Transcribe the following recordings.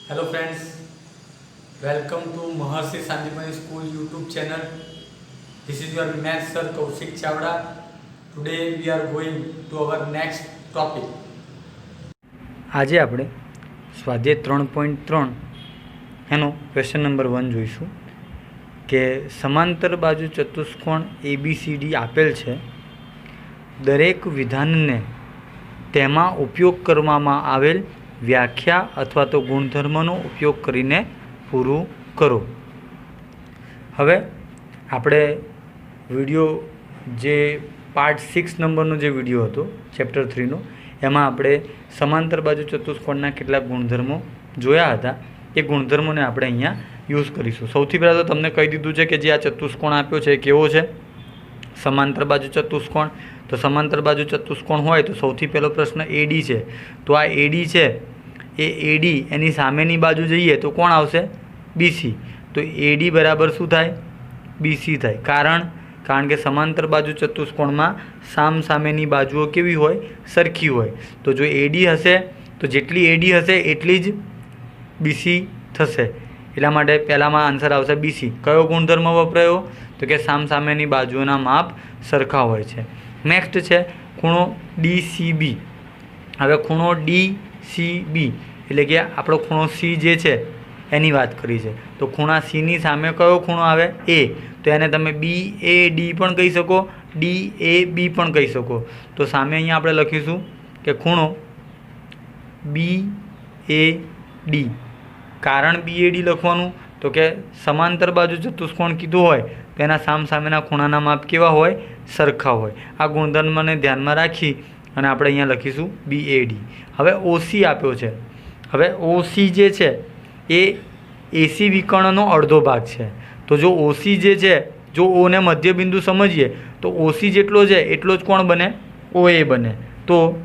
Hello friends, welcome to Maharshi Sandipani School YouTube channel. This is your math sir Kaushik Chavda. Today we are going to our next topic. આજે આપણે સ્વાધ્યાય 3.3 એનો question number 1 જોઈશું કે સમાંતર બાજુ ચતુષ્કોણ ABCD આપેલ છે. દરેક વિધાનને તેમાં ઉપયોગ કરવામાં આવેલ વ્યાખ્યા અથવા તો ગુણધર્મનો ઉપયોગ કરીને પૂરું કરો. હવે આપણે વિડીયો જે પાર્ટ 6 નંબરનો જે વિડીયો હતો ચેપ્ટર 3નો, એમાં આપણે સમાંતર બાજુ ચતુષ્કોણના કેટલાક ગુણધર્મો જોયા હતા. એ ગુણધર્મોને આપણે અહીંયા યુઝ કરીશું. સૌથી પહેલાં તો તમને કહી દીધું છે કે જે આ ચતુષ્કોણ આપ્યો છે એ કેવો છે, સમાંતર બાજુ ચતુષ્કોણ. તો સમાંતર બાજુ ચતુષ્કોણ હોય તો સૌથી પહેલો પ્રશ્ન AD છે. તો આ AD છે એ AD એની સામેની બાજુ જઈએ તો કોણ આવશે? BC. તો AD બરાબર શું થાય? BC થાય. કારણ કે સમાંતર બાજુ ચતુષ્કોણમાં સામેની બાજુઓ કેવી હોય? સરખી હોય. તો જો AD હશે તો જેટલી AD હશે એટલી જ BC થશે. એટલા માટે પહેલામાં આન્સર આવશે BC. કયો ગુણધર્મ વપરાયો? તો કે સામેની બાજુઓના માપ સરખા હોય છે. નેક્સ્ટ છે ખૂણો DCB. હવે ખૂણો DCB એટલે કે આપણો ખૂણો C જે છે એની વાત કરી છે. તો ખૂણા Cની સામે કયો ખૂણો આવે? A. તો એને તમે BAD પણ કહી શકો, DAB પણ કહી શકો. તો સામે અહીંયા આપણે લખીશું કે ખૂણો BAD. કારણ BAD લખવાનું તો કે સમાંતર બાજુ ચતુષ્કોણ કીધું હોય તો એના સામેના ખૂણાના માપ કેવા હોય? સરખા હોય. આ ગુણધર્મને ધ્યાનમાં રાખી અને આપણે અહીંયા લખીશું BAD. હવે OC આપ્યો છે. હવે OC જે છે એ AC વિકર્ણનો અડધો ભાગ છે. તો જો OC જે છે, જો ઓને મધ્યબિંદુ સમજીએ તો OC જેટલો છે એટલો જ કોણ બને? OA બને. તો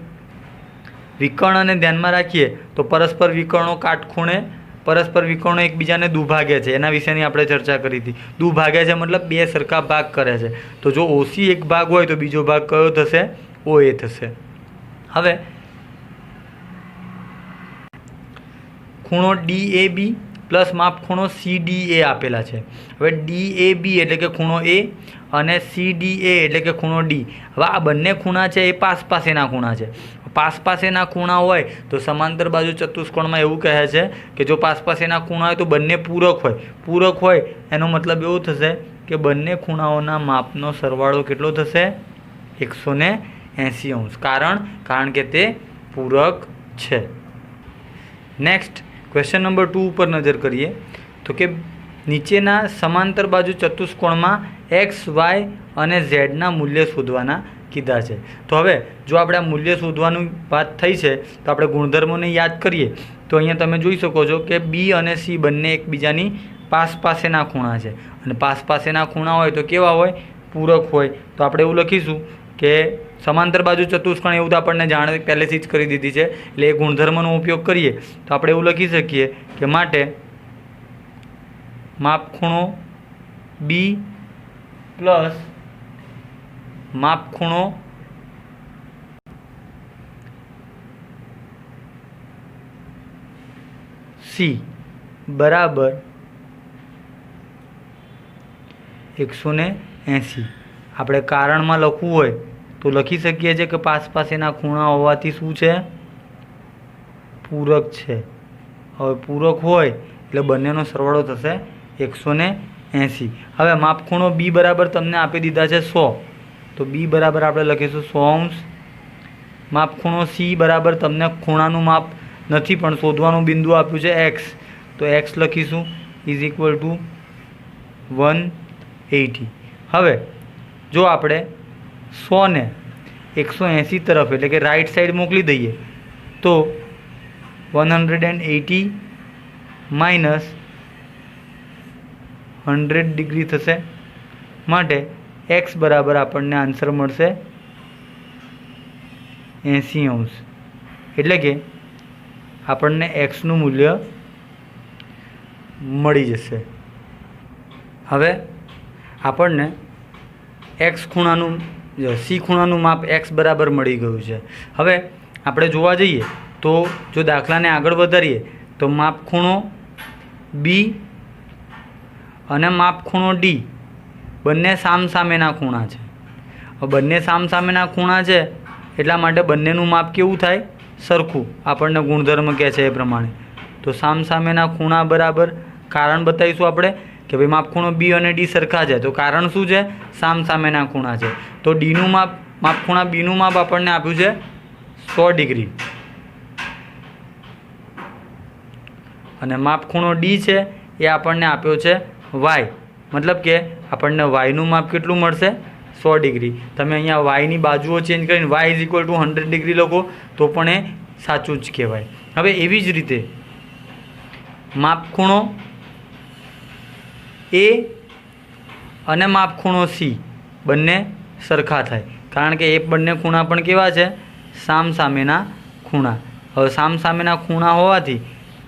વિકર્ણને ધ્યાનમાં રાખીએ તો પરસ્પર વિકર્ણો એકબીજાને દુભાગે છે. એના વિશેની આપણે ચર્ચા કરી હતી. દુભાગે છે મતલબ બે સરખા ભાગ કરે છે. તો જો OC એક ભાગ હોય તો બીજો ભાગ કયો થશે? OA થશે. હવે ખૂણો DAB પ્લસ માપ ખૂણો CDA આપેલા છે. હવે DAB એટલે કે ખૂણો A અને CDA એટલે કે ખૂણો D. હવે આ બંને ખૂણા છે એ પાસેના ખૂણા છે. પાસેના ખૂણા હોય તો સમાંતર બાજુ ચતુષ્કોણમાં એવું કહે છે કે જો પાસેના ખૂણા હોય તો બંને પૂરક હોય એનો મતલબ એવું થશે કે બંને ખૂણાઓના માપનો સરવાળો કેટલો થશે? 180 અંશ. કારણ કે તે પૂરક છે. નેક્સ્ટ ક્વેશ્ચન નંબર 2 ઉપર નજર કરીએ તો કે નીચેના સમાંતર બાજુ ચતુષ્કોણમાં X, Y અને Zના મૂલ્ય શોધવાના કીધા છે. તો હવે જો આપણે આ મૂલ્ય શોધવાની વાત થઈ છે તો આપણે ગુણધર્મોને યાદ કરીએ તો અહીંયા તમે જોઈ શકો છો કે B અને C બંને એકબીજાની પાસેના ખૂણા છે. અને પાસેના ખૂણા હોય તો કેવા હોય? પૂરક હોય. તો આપણે એવું લખીશું કે સમાંતર બાજુ ચતુષ્કોણ, એવું તો આપણને જાણ પહેલેથી જ કરી દીધી છે. એટલે એ ગુણધર્મનો ઉપયોગ કરીએ તો આપણે એવું લખી શકીએ કે માટે માપ ખૂણો B પ્લસ માપ ખૂણો C બરાબર 180. આપણે કારણમાં લખવું હોય તો લખી શકીએ છીએ કે પાસેના ખૂણા હોવાથી શું છે? પૂરક છે. હવે પૂરક હોય એટલે બંનેનો સરવાળો થશે 180. હવે માપ ખૂણો B બરાબર તમને આપી દીધા છે 100. તો B બરાબર આપણે લખીશું 100 અંશ. માપ ખૂણો C બરાબર તમને ખૂણાનું માપ નથી પણ શોધવાનું બિંદુ આપ્યું છે X. તો X લખીશું ઇઝ ઇક્વલ ટુ 180. હવે જો આપણે 100 ને 180 તરફ એટલે કે રાઈટ સાઈડ મોકલી દઈએ તો 180 માઇનસ 100 ડિગ્રી થશે. માટે X બરાબર આપણને આન્સર મળશે 80 અંશ. એટલે કે આપણને Xનું મૂલ્ય મળી જશે. હવે આપણને X ખૂણાનું C ખૂણાનું માપ X બરાબર મળી ગયું છે. હવે આપણે જોવા જઈએ તો જો દાખલાને આગળ વધારીએ તો માપ ખૂણો બી અને માપ ખૂણો ડી બંને સામસામેના ખૂણા છે. હવે બંને સામસામેના ખૂણા છે એટલા માટે બંનેનું માપ કેવું થાય? સરખું. આપણને ગુણધર્મ કહે છે એ પ્રમાણે. તો સામસામેના ખૂણા બરાબર કારણ બતાવીશું આપણે કે ભાઈ માપ ખૂણો બી અને ડી સરખા છે. તો કારણ શું છે? સામસામેના ખૂણા છે. તો ડીનું માપ ખૂણા બીનું માપ આપણને આપ્યું છે 100 ડિગ્રી અને માપ ખૂણો ડી છે એ આપણને આપ્યો છે વાય. મતલબ કે આપણને વાયનું માપ કેટલું મળશે? 100 ડિગ્રી. તમે અહીંયા વાયની બાજુઓ ચેન્જ કરીને y is equal to 100 degree લખો તો પણ એ સાચું જ કહેવાય. હવે એવી જ રીતે માપ ખૂણો એ અને માપ ખૂણો સી બંને સરખા થાય, કારણ કે એ બંને ખૂણા પણ કેવા છે? સામસામેના ખૂણા. હવે સામસામેના ખૂણા હોવાથી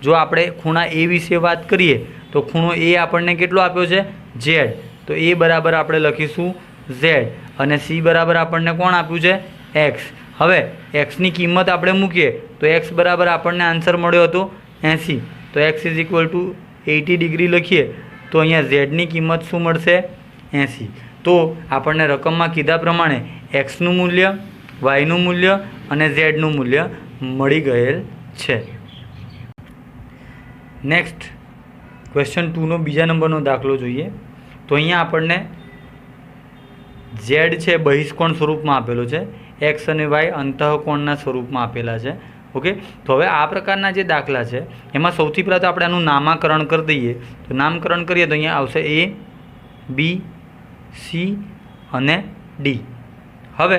જો આપણે ખૂણા એ વિશે વાત કરીએ તો ખૂણો એ આપણને કેટલો આપ્યો છે? ઝેડ. તો એ બરાબર આપણે લખીશું ઝેડ અને સી બરાબર આપણને કોણ આપ્યું છે? એક્સ. હવે એક્સની કિંમત આપણે મૂકીએ તો એક્સ બરાબર આપણને આન્સર મળ્યો હતો 80. તો x is equal two 80 degree લખીએ તો અહીંયા ઝેડની કિંમત શું મળશે? 80. તો આપણને રકમમાં કીધા પ્રમાણે એક્સનું મૂલ્ય, વાયનું મૂલ્ય અને ઝેડનું મૂલ્ય મળી ગયેલ છે. નેક્સ્ટ ક્વેશ્ચન 2નો બીજા નંબરનો દાખલો જોઈએ. તો અહીંયા આપણને ઝેડ છે બહિષ્કોણ સ્વરૂપમાં આપેલો છે, એક્સ અને વાય અંતઃકોણના સ્વરૂપમાં આપેલા છે. ઓકે. તો હવે આ પ્રકારના જે દાખલા છે એમાં સૌથી પહેલાં તો આપણે આનું નામાકરણ કરી દઈએ. તો નામકરણ કરીએ તો અહીંયા આવશે એ, બી, સી અને ડી. હવે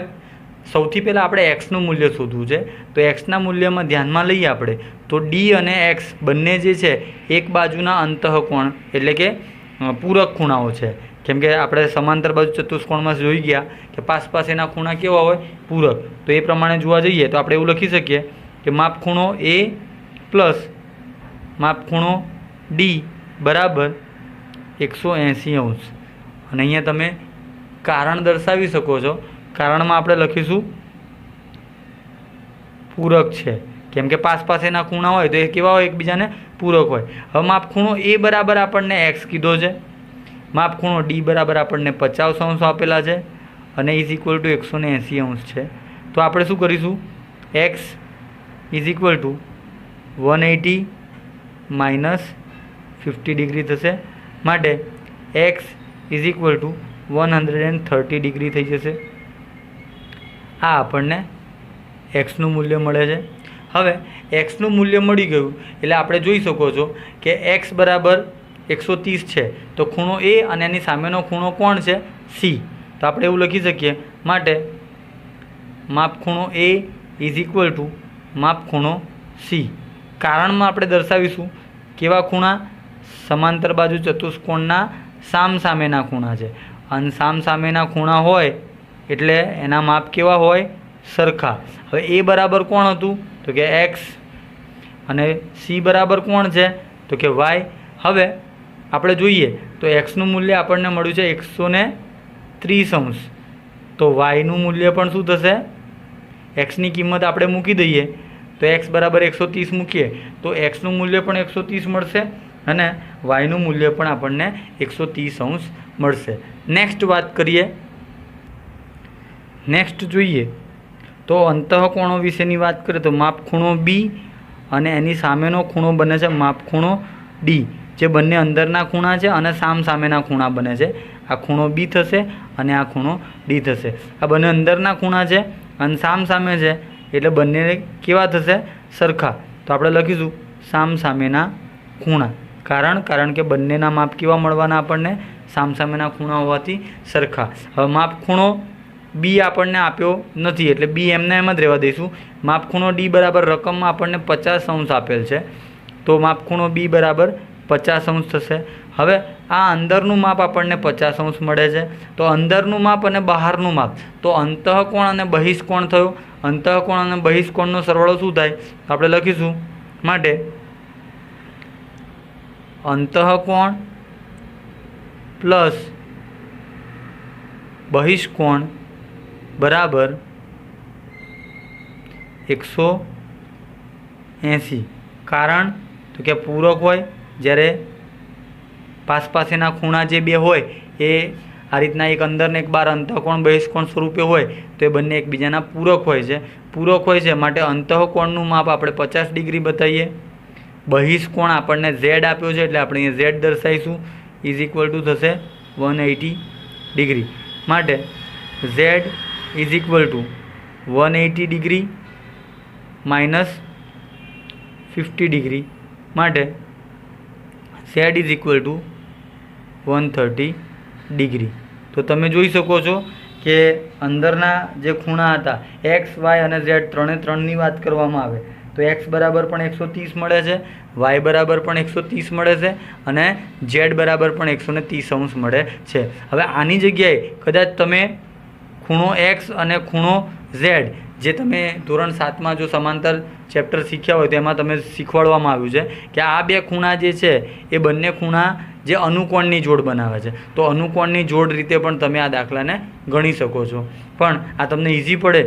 સૌથી પહેલાં આપણે એક્સનું મૂલ્ય શોધવું છે. તો એક્સના મૂલ્યમાં ધ્યાનમાં લઈએ આપણે તો ડી અને એક્સ બંને જે છે એક બાજુના અંતઃકોણ એટલે કે પૂરક ખૂણાઓ છે. કેમ કે આપણે સમાંતર બાજુ ચતુષ્કોણમાં જોઈ ગયા કે પાસેના ખૂણા કેવા હોય? પૂરક. તો એ પ્રમાણે જોવા જઈએ તો આપણે એવું લખી શકીએ કે માપ ખૂણો એ પ્લસ માપ ખૂણો ડી બરાબર 180 અંશ. અને અહીંયા તમે કારણ દર્શાવી શકો છો. કારણમાં આપણે લખીશું પૂરક છે, કેમ કે પાસેના ખૂણા હોય તો એ કેવા હોય? એકબીજાને પૂરક હોય. હવે માપ ખૂણો એ બરાબર આપણને એક્સ કીધો છે, માપ ખૂણો ડી બરાબર આપણને 50 અંશ આપેલા છે અને ઇઝ ઇક્વલ ટુ 180 અંશ છે. તો આપણે શું કરીશું? X is equal two 180 minus 50 degree થશે. માટે x is equal two 130 degree થઈ જશે. આ આપણને એક્સનું મૂલ્ય મળે છે. હવે એક્સનું મૂલ્ય મળી ગયું એટલે આપણે જોઈ શકો છો કે એક્સ બરાબર 130 છે. તો ખૂણો એ અને એની સામેનો ખૂણો કોણ છે? સી. તો આપણે એવું લખી શકીએ માટે માપ ખૂણો એ ઇઝ ઇક્વલ ટુ માપ ખૂણો સી. કારણમાં આપણે દર્શાવીશું કેવા ખૂણા? સમાંતર બાજુ ચતુષ્કોણના સામસામેના ખૂણા છે અને સામસામેના ખૂણા હોય એટલે એના માપ કેવા હોય? સરખા. હવે એ બરાબર કોણ હતું? તો કે એક્સ અને સી બરાબર કોણ છે? તો કે વાય. હવે આપણે જોઈએ તો એક્સનું મૂલ્ય આપણને મળ્યું છે 130 અંશ. તો વાયનું મૂલ્ય પણ શું થશે? એક્સની કિંમત આપણે મૂકી દઈએ તો એક્સ બરાબર 130 મૂકીએ તો એક્સનું મૂલ્ય પણ 130 મળશે અને વાયનું મૂલ્ય પણ આપણને 130 અંશ મળશે. નેક્સ્ટ વાત કરીએ. નેક્સ્ટ જોઈએ તો અંતઃકોણો વિશેની વાત કરીએ તો માપ ખૂણો બી અને એની સામેનો ખૂણો બને છે માપ ખૂણો ડી, જે બંને અંદરના ખૂણા છે અને સામસામેના ખૂણા બને છે. આ ખૂણો બી થશે અને આ ખૂણો ડી થશે. આ બંને અંદરના ખૂણા છે અને સામસામે છે એટલે બંને કેવા થશે? સરખા. તો આપણે લખીશું સામસામેના ખૂણા. કારણ કે બંનેના માપ કેવા મળવાના આપણને? સામસામેના ખૂણા હોવાથી સરખા. હવે માપ ખૂણો બી આપણને આપ્યો નથી એટલે બી એમને એમ જ રહેવા દઈશું. માપ ખૂણો ડી બરાબર રકમમાં આપણને 50 અંશ આપેલ છે તો માપ ખૂણો બી બરાબર 50 અંશ થશે. હવે આ અંદરનું માપ આપણને 50 અંશ મળે છે. તો અંદરનું માપ અને બહારનું માપ તો અંતઃકોણ અને બહિષ્કોણ થયો. અંતઃકોણ અને બહિષ્કોણનો સરવાળો શું થાય? આપણે લખીશું માટે અંતઃકોણ પ્લસ બહિષ્કોણ બરાબર 180. કારણ તો કે પૂરક હોય, જ્યારે પાસેના ખૂણા જે બે હોય એ આ રીતના એક અંદર ને એક બહાર અંતઃકોણ બહિષ્કોણ સ્વરૂપે હોય તો એ બંને એકબીજાના પૂરક હોય છે. પૂરક હોય છે માટે અંતઃકોણનું માપ આપણે 50 ડિગ્રી બતાવીએ. બહિષ્કોણ આપણને Z આપ્યો છે એટલે આપણે અહીંયા Z દર્શાવીશું. ઇઝ ઇક્વલ ટુ થશે 180 ડિગ્રી. માટે Z is equal two 180 degree minus 50 degree. માટે Z is equal two 130 degree. તો તમે જોઈ શકો છો કે અંદરના જે ખૂણા હતા એક્સ, વાય અને ઝેડ ત્રણની વાત કરવામાં આવે તો એક્સ બરાબર પણ 130 મળે છે, વાય બરાબર પણ 130 મળે છે અને ઝેડ બરાબર પણ 130 અંશ મળે છે. હવે આની જગ્યાએ કદાચ તમે ખૂણો એક્સ અને ખૂણો ઝેડ જે તમે ધોરણ 7માં જો સમાંતર ચેપ્ટર શીખ્યા હોય તેમાં તમે શીખવાડવામાં આવ્યું છે કે આ બે ખૂણા જે છે એ બંને ખૂણા જે અનુકોણની જોડ બનાવે છે. તો અનુકોણની જોડ રીતે પણ તમે આ દાખલાને ગણી શકો છો. પણ આ તમને ઇઝી પડે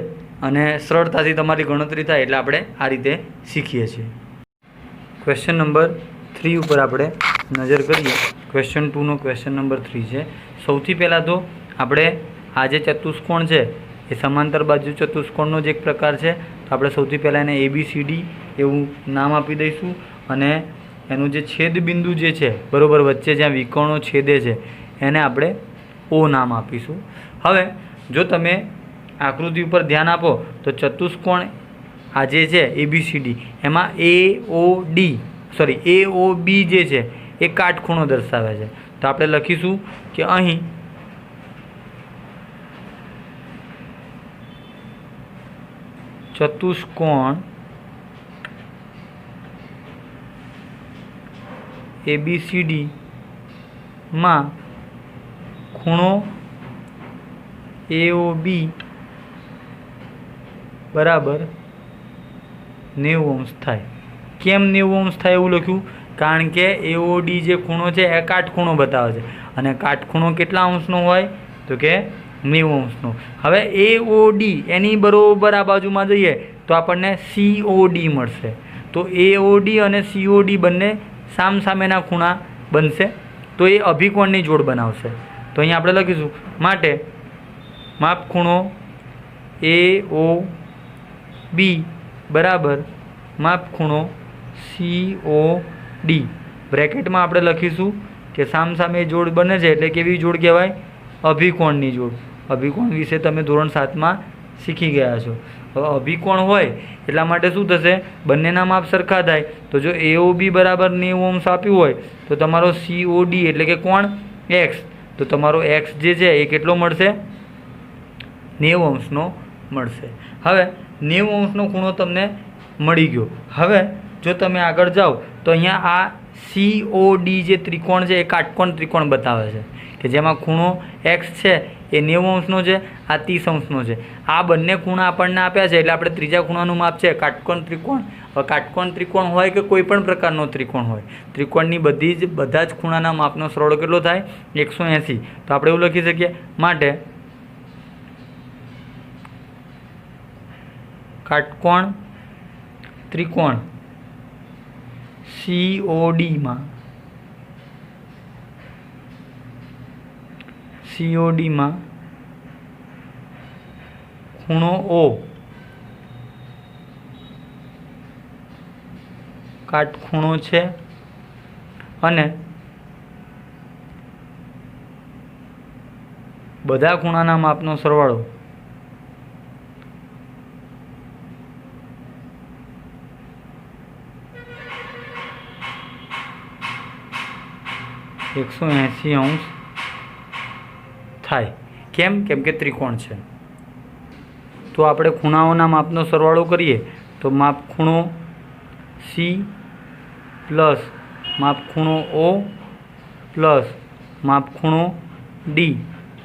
અને સરળતાથી તમારી ગણતરી થાય એટલે આપણે આ રીતે શીખીએ છીએ. ક્વેશ્ચન નંબર 3 ઉપર આપણે નજર કરીએ. ક્વેશ્ચન 2નો ક્વેશ્ચન નંબર 3 છે. સૌથી પહેલાં તો આપણે આ જે ચતુષ્કોણ છે એ સમાંતર બાજુ ચતુષ્કોણનો જ એક પ્રકાર છે. તો આપણે સૌથી પહેલાં એને ABCD એવું નામ આપી દઈશું અને એનું જે છેદ બિંદુ જે છે બરાબર વચ્ચે જ્યાં વિકર્ણો છેદે છે એને આપણે O નામ આપીશું. હવે જો તમે આકૃતિ ઉપર ધ્યાન આપો તો ચતુષ્કોણ આ જે છે ABCD એમાં AOB જે છે એ કાટખૂણો દર્શાવે છે. તો આપણે લખીશું કે અહીં ચતુષ્કોણ ABCD માં ખૂણો AOB બરાબર 90 અંશ થાય. કેમ 90 અંશ થાય એવું લખ્યું? કારણ કે AOD જે ખૂણો છે એ કાટખૂણો બતાવે છે અને કાટખૂણો કેટલા અંશનો હોય તો કે 90 અંશનો. હવે AOD એની બરોબર આ બાજુમાં જઈએ તો આપણને COD મળશે. તો AOD અને COD બંને સામસામેના ખૂણા બનશે તો એ અભિકોણની જોડ બનાવશે. તો અહીંયા આપણે લખીશું માટે માપ ખૂણો AOB બરાબર માપ ખૂણો COD. બ્રેકેટમાં આપણે લખીશું કે સામસામે જોડ બને છે એટલે કેવી જોડ કહેવાય? અભિકોણની જોડ. અભિકોણ વિશે તમે ધોરણ 7માં શીખી ગયા છો. હવે અભિકોણ હોય એટલા માટે શું થશે? બંનેના માપ સરખા થાય. તો જો AOB બરાબર 90 અંશ આપ્યું હોય તો તમારો COD એટલે કે કોણ X, તો તમારો X જે છે એ કેટલો મળશે? 90 અંશનો મળશે. હવે 90 અંશનો ખૂણો તમને મળી ગયો. હવે જો તમે આગળ જાઓ તો અહીંયા આ COD જે ત્રિકોણ છે એ કાટકોણ ત્રિકોણ બતાવે છે કે જેમાં ખૂણો X છે એ 90 અંશનો છે, આ 30 અંશનો છે. આ બંને ખૂણા આપણને આપ્યા છે એટલે આપણે ત્રીજા ખૂણાનું માપ છે કાટકોણ ત્રિકોણ. હવે કાટકોણ ત્રિકોણ હોય કે કોઈ પણ પ્રકારનો ત્રિકોણ હોય, ત્રિકોણની બધા જ ખૂણાના માપનો સરવાળો કેટલો થાય? 180. તો આપણે એવું લખી શકીએ માટે કાટકોણ ત્રિકોણ COD માં ખૂણો O કાટખૂણો છે અને બધા ખૂણાના માપનો સરવાળો 180 અંશ થાય. કેમ? કેમ કે ત્રિકોણ છે. તો આપણે ખૂણાઓના માપનો સરવાળો કરીએ તો માપ ખૂણો C પ્લસ માપ ખૂણો O પ્લસ માપ ખૂણો D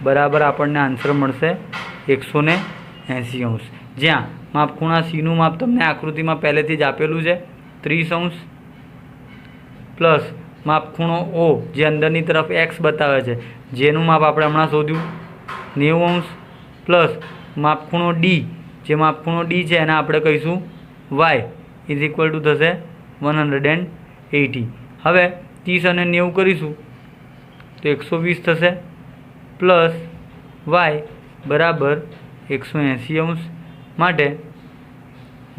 બરાબર આપણને આન્સર મળશે 180 અંશ. જ્યાં માપ ખૂણા Cનું માપ તમને આકૃતિમાં પહેલેથી જ આપેલું છે 30 અંશ પ્લસ માપ ખૂણો O જે અંદરની તરફ X બતાવે છે જેનું માપ આપણે હમણાં શોધ્યું 90 અંશ પ્લસ માપ ખૂણો D જે માપ ખૂણો D છે એને આપણે કહીશું Y ઇઝ ઇક્વલ ટુ થશે 110 80. હવે 30 અને 90 કરીશું તો 120 થશે પ્લસ વાય બરાબર 180 અંશ માટે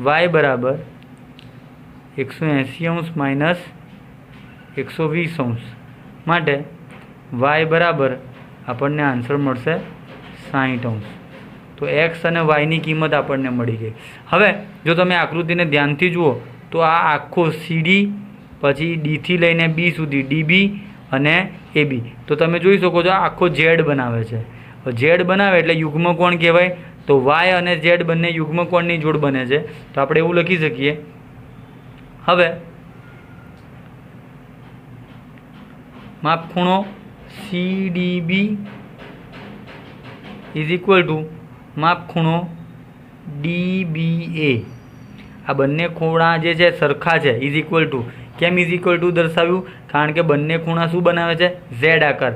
વાય બરાબર 180 અંશ માઇનસ 120 અંશ માટે વાય બરાબર આપણને આન્સર મળશે 60 અંશ. તો એક્સ અને વાયની કિંમત આપણને મળી ગઈ. હવે જો તમે આકૃતિને ધ્યાનથી જુઓ તો આ આખો સીડી પછી ડીથી લઈને બી સુધી ડીબી અને એબી, તો તમે જોઈ શકો છો આખો ઝેડ બનાવે છે. ઝેડ બનાવે એટલે યુગ્મકોણ કહેવાય. તો વાય અને ઝેડ બંને યુગ્મકોણની જોડ બને છે. તો આપણે એવું લખી શકીએ. હવે માપખૂણો CDB ઇઝ ઇક્વલ ટુ માપખૂણો DBA. આ બંને ખૂણા જે છે સરખા છે. ઇઝ ઇક્વલ ટુ, કેમ ઇઝ ઇક્વલ ટુ દર્શાવ્યું? કારણ કે બંને ખૂણા શું બનાવે છે? ઝેડ આકાર.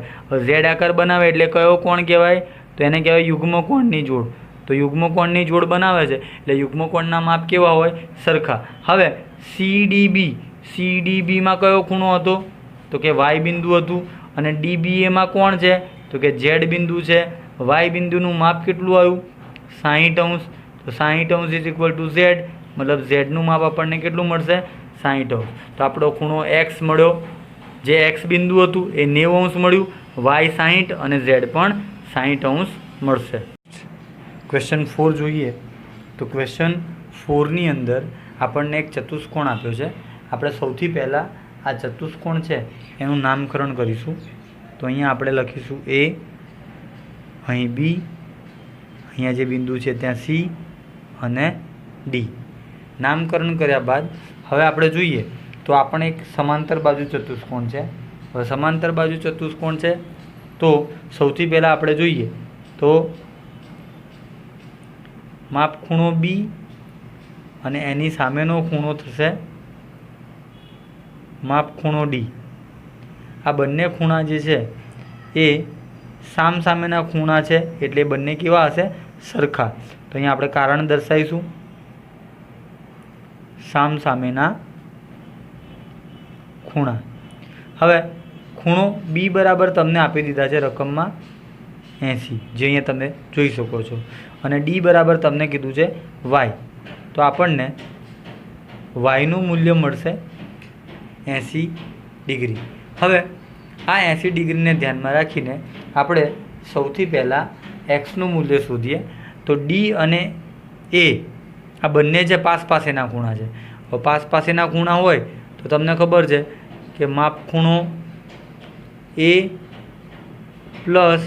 ઝેડ આકાર બનાવે એટલે કયો કોણ કહેવાય? તો એને કહેવાય યુગ્મકોણની જોડ. તો યુગ્મકોણની જોડ બનાવે છે એટલે યુગ્મકોણના માપ કેવા હોય? સરખા. હવે CDBમાં કયો ખૂણો હતો? તો કે વાય બિંદુ હતું. અને DBAમાં કોણ છે? તો કે ઝેડ બિંદુ છે. વાય બિંદુનું માપ કેટલું આવ્યું? 60 અંશ. તો 60 અંશ ઇઝ ઇક્વલ ટુ ઝેડ, મતલબ ઝેડનું માપ આપણને કેટલું મળશે? 60 અંશ. તો આપણો ખૂણો એક્સ મળ્યો. જે એક્સ બિંદુ હતું એ 90 અંશ મળ્યું. વાય 60 અને ઝેડ પણ 60 અંશ મળશે. ક્વેશ્ચન 4 જોઈએ તો ક્વેશ્ચન 4ની અંદર આપણને એક ચતુષ્કોણ આપ્યો છે. આપણે સૌથી પહેલાં આ ચતુષ્કોણ છે એનું નામકરણ કરીશું. તો અહીંયા આપણે લખીશું A, અહીં B, અહીંયા જે બિંદુ છે ત્યાં C અને D. નામકરણ કર્યા બાદ હવે આપણે જોઈએ તો આપણે એક સમાંતર બાજુ ચતુષ્કોણ છે. હવે સમાંતર બાજુ ચતુષ્કોણ છે તો સૌથી પહેલાં આપણે જોઈએ તો માપખૂણો B અને એની સામેનો ખૂણો થશે માપખૂણો D. આ બંને ખૂણા જે છે એ સામસામેના ખૂણા છે એટલે બંને કેવા હશે? સરખા. તો અહીંયા આપણે કારણ દર્શાવીશું. સામસામેના ખૂણા. હવે ખૂણો B બરાબર તમને આપી દીધા છે રકમમાં 80, જે અહીંયા તમે જોઈ શકો છો. અને D બરાબર તમને કીધું છે Y. તો આપણને વાયનું મૂલ્ય મળશે 80 ડિગ્રી. હવે આ 80 ડિગ્રીને ધ્યાનમાં રાખીને આપણે સૌથી પહેલાં એક્સનું મૂલ્ય શોધીએ. તો D અને A આ બંને જે પાસેના ખૂણા છે. હવે પાસેના ખૂણા હોય તો તમને ખબર છે કે માપખૂણો A પ્લસ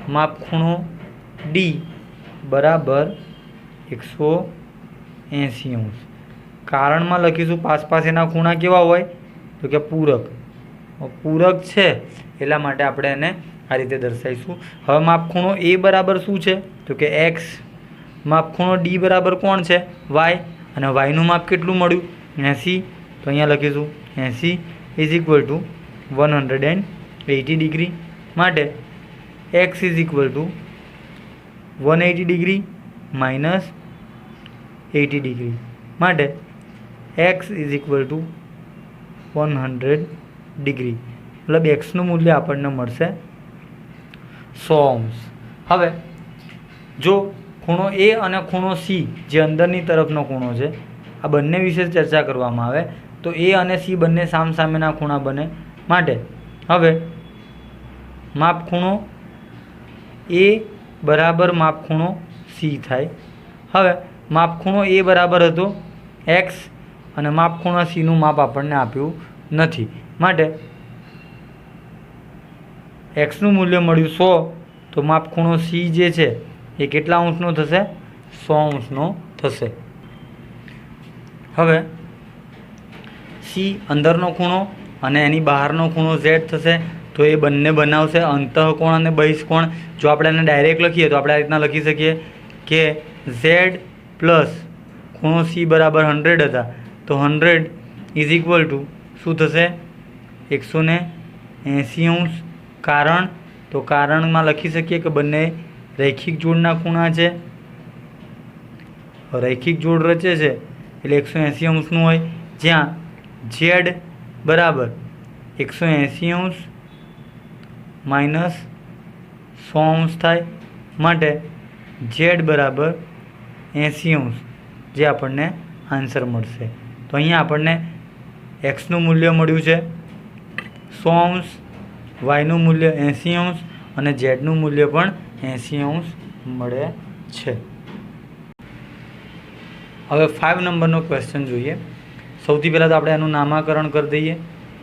માપખૂણો D બરાબર 180 અંશ. કારણમાં લખીશું પાસેના ખૂણા કેવા હોય? તો કે પૂરક. પૂરક છે એટલા માટે આપણે એને આ રીતે દર્શાવીશું. હવે માપખૂણો A બરાબર શું છે? તો કે x. માપખૂણો D બરાબર કોણ છે? y. અને yનું માપ કેટલું મળ્યું? 80. તો અહીંયા લખીશું 80 ઇઝ ઇક્વલ ટુ 180 ડિગ્રી. માટે x is equal two 180 degree minus 80 degree. માટે x is equal to 100 degree. મતલબ એક્સનું મૂલ્ય આપણને મળશે 100 અંશ. હવે જો ખૂણો A અને ખૂણો C જે અંદરની તરફનો ખૂણો છે આ બંને વિશે ચર્ચા કરવામાં આવે તો A અને C બંને સામસામેના ખૂણા બને. માટે હવે માપખૂણો A બરાબર માપખૂણો C થાય. હવે માપખૂણો A બરાબર હતો x અને માપખૂણો Cનું માપ આપણને આપ્યું નથી. માટે એક્સનું મૂલ્ય મળ્યું 100. તો માપખૂણો C જે છે એ કેટલા અંશનો થશે? 100 અંશનો થશે. હવે C અંદરનો ખૂણો અને એની બહારનો ખૂણો Z થશે. તો એ બંને બનાવશે અંતઃકોણ અને બહિષ્કોણ. જો આપણે એને ડાયરેક્ટ લખીએ તો આપણે આ રીતના લખી શકીએ કે Z પ્લસ ખૂણો C બરાબર 100 હતા. તો 100 ઇઝ ઇક્વલ ટુ શું થશે? 180 અંશ. કારણ તો કારણમાં લખી શકીએ કે બંને રૈખિક જોડના ખૂણા છે. રૈખિક જોડ રચે છે એટલે 180 અંશનું હોય. જ્યાં Z બરાબર 180 અંશ માઇનસ 100 અંશ થાય, માટે ઝેડ બરાબર 80 અંશ, જે આપણને આન્સર મળશે. તો અહીંયા આપણને એક્સનું મૂલ્ય મળ્યું છે 100 અંશ, વાયનું મૂલ્ય 80 અંશ અને ઝેડનું મૂલ્ય પણ 80 અંશ મળે છે. હવે 5 નંબરનો ક્વેશ્ચન જોઈએ. સૌથી પહેલાં તો આપણે એનું નામાકરણ કરી દઈએ.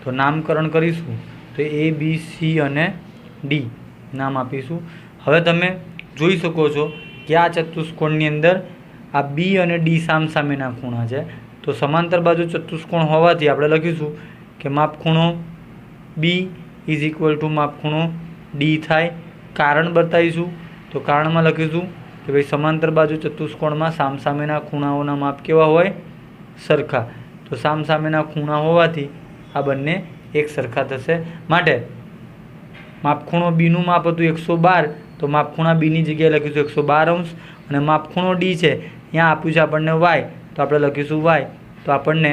તો નામકરણ કરીશું તો A, B, C અને D નામ આપીશું. હવે તમે જોઈ શકો છો કે આ ચતુષ્કોણની અંદર આ B અને D સામસામેના ખૂણા છે. તો સમાંતર બાજુ ચતુષ્કોણ હોવાથી આપણે લખીશું કે માપખૂણો B ઇઝ ઇક્વલ ટુ માપખૂણો D થાય. કારણ બતાવીશું તો કારણમાં લખીશું કે ભાઈ સમાંતર બાજુ ચતુષ્કોણમાં સામસામેના ખૂણાઓના માપ કેવા હોય? સરખા. તો સામસામેના ખૂણા હોવાથી આ બંને એક સરખા થશે. માટે માપખૂણો બીનું માપ હતું 112, તો માપખૂણા બીની જગ્યાએ લખીશું 112 અંશ, અને માપખૂણો ડી છે ત્યાં આપ્યું છે આપણને વાય, તો આપણે લખીશું વાય. તો આપણને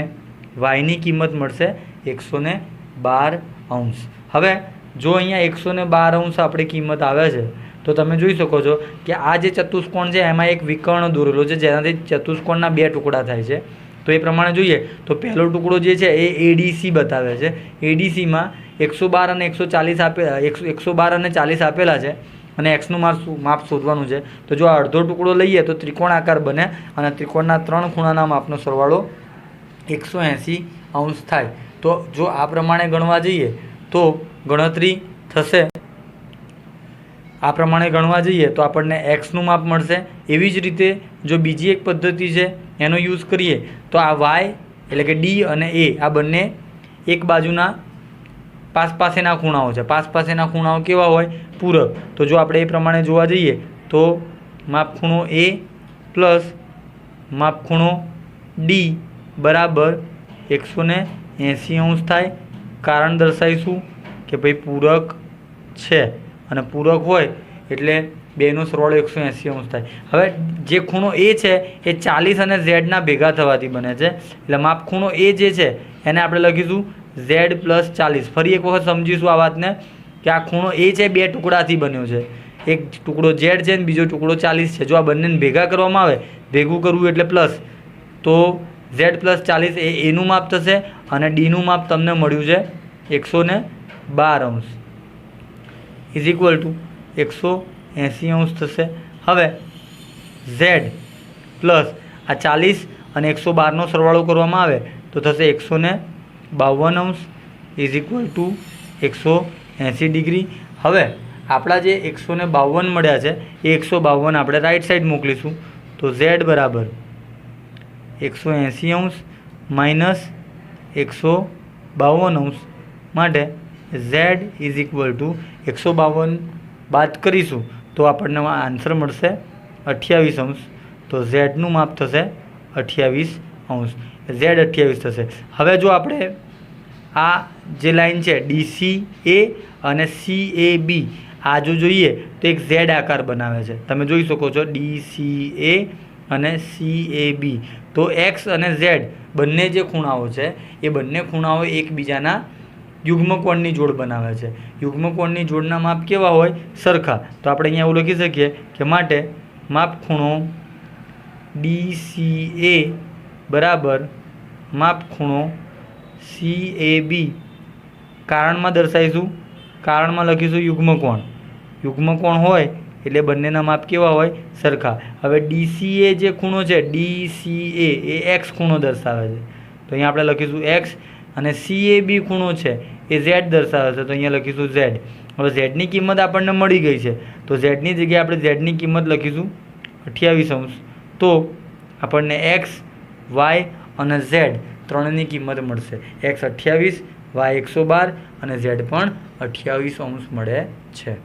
વાયની કિંમત મળશે 112 અંશ. હવે જો અહીંયા 112 અંશ આપણી કિંમત આવે છે તો તમે જોઈ શકો છો કે આ જે ચતુષ્કોણ છે એમાં એક વિકર્ણ દોરેલો છે જેનાથી ચતુષ્કોણના 2 ટુકડા થાય છે. તો એ પ્રમાણે જોઈએ તો પહેલો ટુકડો જે છે એ ADC બતાવે છે. ADCમાં 112 અને 140 આપેલા 112 અને 40 આપેલા છે અને એક્સનું માપ શોધવાનું છે. તો જો આ અડધો ટુકડો લઈએ તો ત્રિકોણ આકાર બને અને ત્રિકોણના 3 ખૂણાના માપનો સરવાળો 180 અંશ થાય. તો જો આ પ્રમાણે ગણવા જઈએ તો ગણતરી થશે, આ પ્રમાણે ગણવા જઈએ તો આપણને એક્સનું માપ મળશે. એવી જ રીતે જો બીજી એક પદ્ધતિ છે એનો યુઝ કરીએ તો આ વાય એટલે કે ડી અને એ આ બંને એક બાજુના પાસેના ખૂણાઓ છે. પાસેના ખૂણાઓ કેવા હોય? પૂરક. તો જો આપણે એ પ્રમાણે જોવા જઈએ તો માપખૂણો એ પ્લસ માપખૂણો ડી બરાબર 180 અંશ થાય. કારણ દર્શાવીશું કે ભાઈ પૂરક છે અને પૂરક હોય એટલે બેનો સરવાળો 180 અંશ થાય. હવે જે ખૂણો એ છે એ 40 અને ઝેડના ભેગા થવાથી બને છે, એટલે માપખૂણો એ જે છે એને આપણે લખીશું ઝેડ પ્લસ 40. ફરી એક વખત સમજીશું આ વાતને કે આ ખૂણો એ છે 2 ટુકડાથી બન્યો છે. એક ટુકડો ઝેડ છે અને બીજો ટુકડો 40 છે. જો આ બંનેને ભેગા કરવામાં આવે, ભેગું કરવું એટલે પ્લસ, તો ઝેડ પ્લસ 40 એ એનું માપ થશે અને ડીનું માપ તમને મળ્યું છે 112 અંશ ઇઝ ઇક્વલ ટુ 180 અંશ થશે. હવે ઝેડ પ્લસ આ 40 અને 112નો સરવાળો કરવામાં આવે તો થશે 152 અંશ ઇઝ ઇક્વલ ટુ 180 ડિગ્રી. હવે આપણા જે 152 મળ્યા છે એ 152 આપણે રાઈટ સાઈડ મોકલીશું. તો ઝેડ બરાબર 180 અંશ માઇનસ 152 અંશ, માટે ઝેડ ઇઝ ઇક્વલ ટુ 152 બાદ કરીશું તો આપણને આન્સર મળશે 28 અંશ. તો ઝેડનું માપ થશે 28 અંશ, ઝેડ 28 થશે. હવે જો આપણે આ જે લાઈન છે DCA અને CAB આ જો જોઈએ તો એક ઝેડ આકાર બનાવે છે. તમે જોઈ શકો છો DCA અને CAB. તો એક્સ અને ઝેડ બંને જે ખૂણાઓ છે એ બંને ખૂણાઓ એકબીજાના યુગ્મકોણની જોડ બનાવે છે. યુગ્મકોણની જોડના માપ કેવા હોય? સરખા. તો આપણે અહીંયા એવું લખી શકીએ કે માટે માપખૂણો DCA બરાબર માપખૂણો CAB. કારણમાં દર્શાવીશું, કારણમાં લખીશું યુગ્મકોણ. યુગ્મકોણ હોય એટલે બંનેના માપ કેવા હોય? સરખા. હવે DCA જે ખૂણો છે DCA એ એક્સ ખૂણો દર્શાવે છે, તો અહીંયા આપણે લખીશું એક્સ. અને CAB ખૂણો છે એ ઝેડ દર્શાવે છે, તો અહીંયા લખીશું ઝેડ. હવે ઝેડની કિંમત આપણને મળી ગઈ છે, તો ઝેડની જગ્યાએ આપણે ઝેડની કિંમત લખીશું 28 અંશ. તો આપણને એક્સ, વાય અને ઝેડ ત્રણની કિંમત મળશે. એક્સ 28, વાય 112 અને ઝેડ પણ 28 અંશ મળે છે.